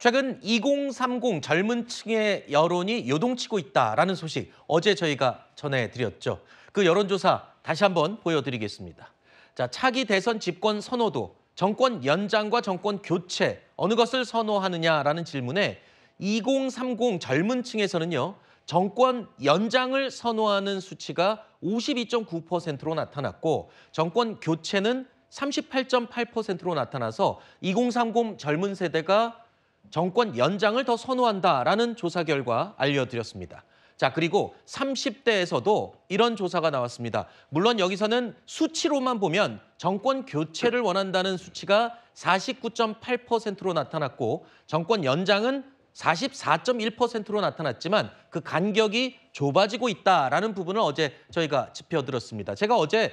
최근 2030 젊은 층의 여론이 요동치고 있다라는 소식 어제 저희가 전해드렸죠. 그 여론조사 다시 한번 보여드리겠습니다. 자, 차기 대선 집권 선호도, 정권 연장과 정권 교체 어느 것을 선호하느냐라는 질문에 2030 젊은 층에서는요. 정권 연장을 선호하는 수치가 52.9%로 나타났고 정권 교체는 38.8%로 나타나서 2030 젊은 세대가 정권 연장을 더 선호한다라는 조사 결과 알려드렸습니다. 자, 그리고 30대에서도 이런 조사가 나왔습니다. 물론 여기서는 수치로만 보면 정권 교체를 원한다는 수치가 49.8%로 나타났고 정권 연장은 44.1%로 나타났지만 그 간격이 좁아지고 있다라는 부분을 어제 저희가 짚어드렸습니다. 제가 어제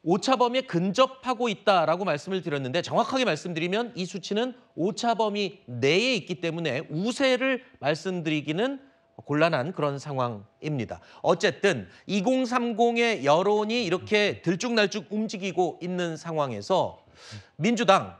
오차 범위에 근접하고 있다라고 말씀을 드렸는데 정확하게 말씀드리면 이 수치는 오차 범위 내에 있기 때문에 우세를 말씀드리기는 곤란한 그런 상황입니다. 어쨌든 2030의 여론이 이렇게 들쭉날쭉 움직이고 있는 상황에서 민주당,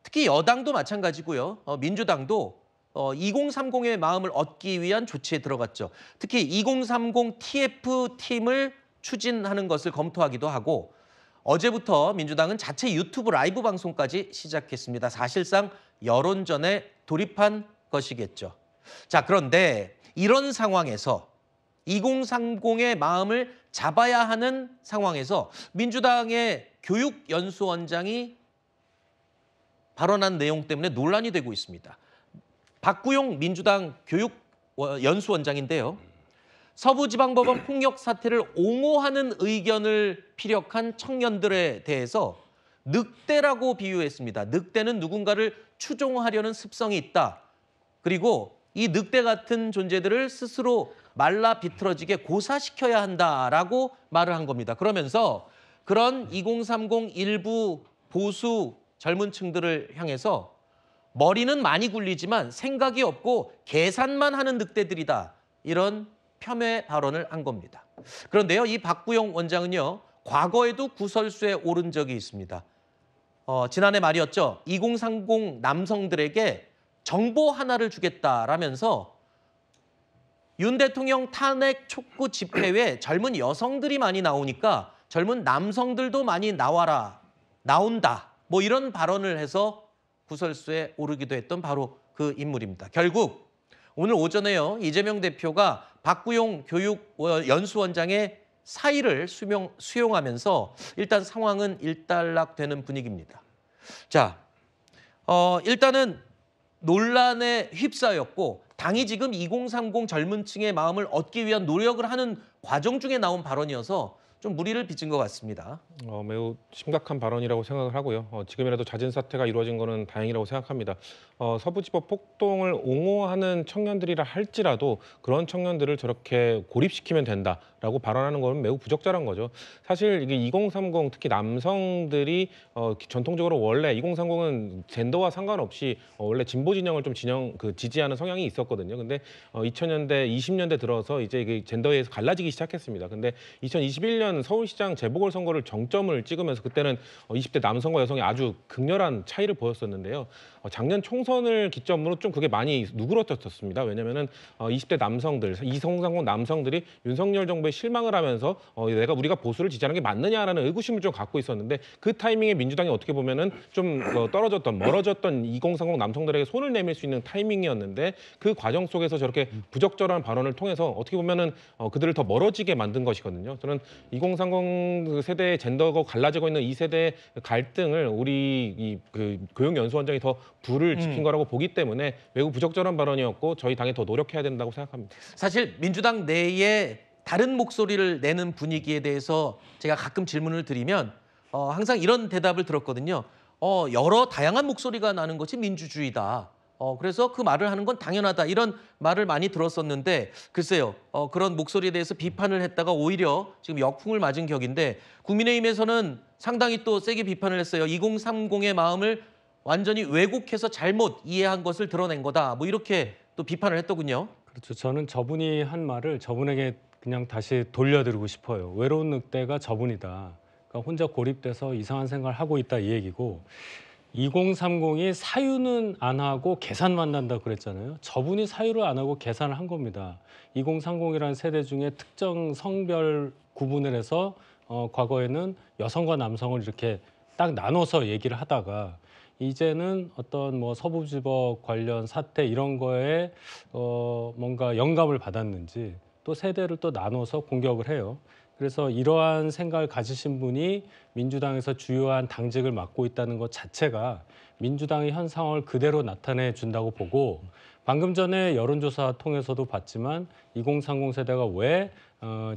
특히 여당도 마찬가지고요. 민주당도 2030의 마음을 얻기 위한 조치에 들어갔죠. 특히 2030 TF팀을 추진하는 것을 검토하기도 하고 어제부터 민주당은 자체 유튜브 라이브 방송까지 시작했습니다. 사실상 여론전에 돌입한 것이겠죠. 자, 그런데 이런 상황에서 2030의 마음을 잡아야 하는 상황에서 민주당의 교육연수원장이 발언한 내용 때문에 논란이 되고 있습니다. 박구용 민주당 교육연수원장인데요. 서부지방법원 폭력 사태를 옹호하는 의견을 피력한 청년들에 대해서 늑대라고 비유했습니다. 늑대는 누군가를 추종하려는 습성이 있다. 그리고 이 늑대 같은 존재들을 스스로 말라 비틀어지게 고사시켜야 한다라고 말을 한 겁니다. 그러면서 그런 2030 일부 보수 젊은 층들을 향해서 머리는 많이 굴리지만 생각이 없고 계산만 하는 늑대들이다. 이런 폄훼 발언을 한 겁니다. 그런데요, 이 박구용 원장은요, 과거에도 구설수에 오른 적이 있습니다. 지난해 말이었죠. 2030 남성들에게 정보 하나를 주겠다라면서 윤 대통령 탄핵 촉구 집회에 젊은 여성들이 많이 나오니까 젊은 남성들도 많이 나온다. 뭐 이런 발언을 해서 구설수에 오르기도 했던 바로 그 인물입니다. 결국 오늘 오전에요. 이재명 대표가 박구용 교육연수원장의 사의를 수용하면서 일단 상황은 일단락되는 분위기입니다. 자, 일단은 논란에 휩싸였고 당이 지금 2030 젊은 층의 마음을 얻기 위한 노력을 하는 과정 중에 나온 발언이어서 좀 무리를 빚은 것 같습니다. 매우 심각한 발언이라고 생각을 하고요. 지금이라도 잦은 사태가 이루어진 거는 다행이라고 생각합니다. 서부지법 폭동을 옹호하는 청년들이라 할지라도 그런 청년들을 저렇게 고립시키면 된다라고 발언하는 건 매우 부적절한 거죠. 사실 이게 2030 특히 남성들이 전통적으로 원래 2030은 젠더와 상관없이 원래 진보 진영을 좀 지지하는 성향이 있었거든요. 근데 2000년대, 20년대 들어서 이제 이게 젠더에 의해서 갈라지기 시작했습니다. 근데 2021년 서울시장 재보궐선거를 정점을 찍으면서 그때는 20대 남성과 여성이 아주 극렬한 차이를 보였었는데요. 작년 총선을 기점으로 좀 그게 많이 누그러졌었습니다. 왜냐면은 20대 남성들, 2030 남성들이 윤석열 정부에 실망을 하면서 우리가 보수를 지지하는 게 맞느냐라는 의구심을 좀 갖고 있었는데 그 타이밍에 민주당이 어떻게 보면은 좀 멀어졌던 2030 남성들에게 손을 내밀 수 있는 타이밍이었는데 그 과정 속에서 저렇게 부적절한 발언을 통해서 어떻게 보면은 그들을 더 멀어지게 만든 것이거든요. 저는 2030 세대의 젠더가 갈라지고 있는 이 세대의 갈등을 우리 그 교육연수원장이 더 불을 지핀 거라고 보기 때문에 매우 부적절한 발언이었고 저희 당이 더 노력해야 된다고 생각합니다. 사실 민주당 내에 다른 목소리를 내는 분위기에 대해서 제가 가끔 질문을 드리면 항상 이런 대답을 들었거든요. 여러 다양한 목소리가 나는 것이 민주주의다. 그래서 그 말을 하는 건 당연하다. 이런 말을 많이 들었었는데 글쎄요. 그런 목소리에 대해서 비판을 했다가 오히려 지금 역풍을 맞은 격인데 국민의힘에서는 상당히 또 세게 비판을 했어요. 2030의 마음을 완전히 왜곡해서 잘못 이해한 것을 드러낸 거다. 뭐 이렇게 또 비판을 했더군요. 그렇죠. 저는 저분이 한 말을 저분에게 그냥 다시 돌려드리고 싶어요. 외로운 늑대가 저분이다. 그러니까 혼자 고립돼서 이상한 생각을 하고 있다 이 얘기고 2030이 사유는 안 하고 계산만 한다고 그랬잖아요. 저분이 사유를 안 하고 계산을 한 겁니다. 2030이라는 세대 중에 특정 성별 구분을 해서 과거에는 여성과 남성을 이렇게 딱 나눠서 얘기를 하다가 이제는 어떤 뭐 서부지법 관련 사태 이런 거에 뭔가 영감을 받았는지 또 세대를 또 나눠서 공격을 해요. 그래서 이러한 생각을 가지신 분이 민주당에서 주요한 당직을 맡고 있다는 것 자체가 민주당의 현 상황을 그대로 나타내 준다고 보고 방금 전에 여론조사 통해서도 봤지만 2030 세대가 왜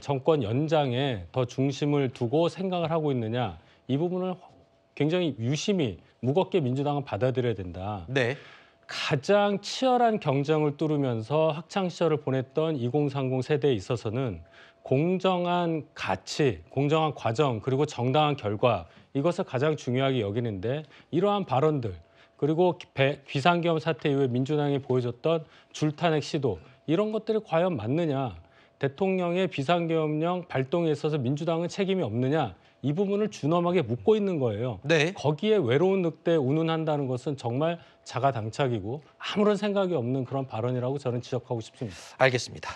정권 연장에 더 중심을 두고 생각을 하고 있느냐 이 부분을 굉장히 유심히 무겁게 민주당은 받아들여야 된다. 네. 가장 치열한 경쟁을 뚫으면서 학창 시절을 보냈던 2030 세대에 있어서는 공정한 가치, 공정한 과정, 그리고 정당한 결과 이것을 가장 중요하게 여기는데 이러한 발언들 그리고 비상계엄 사태 이후에 민주당이 보여줬던 줄탄핵 시도 이런 것들이 과연 맞느냐 대통령의 비상계엄령 발동에 있어서 민주당은 책임이 없느냐 이 부분을 준엄하게 묻고 있는 거예요. 네. 거기에 외로운 늑대 운운한다는 것은 정말 자가당착이고 아무런 생각이 없는 그런 발언이라고 저는 지적하고 싶습니다. 알겠습니다.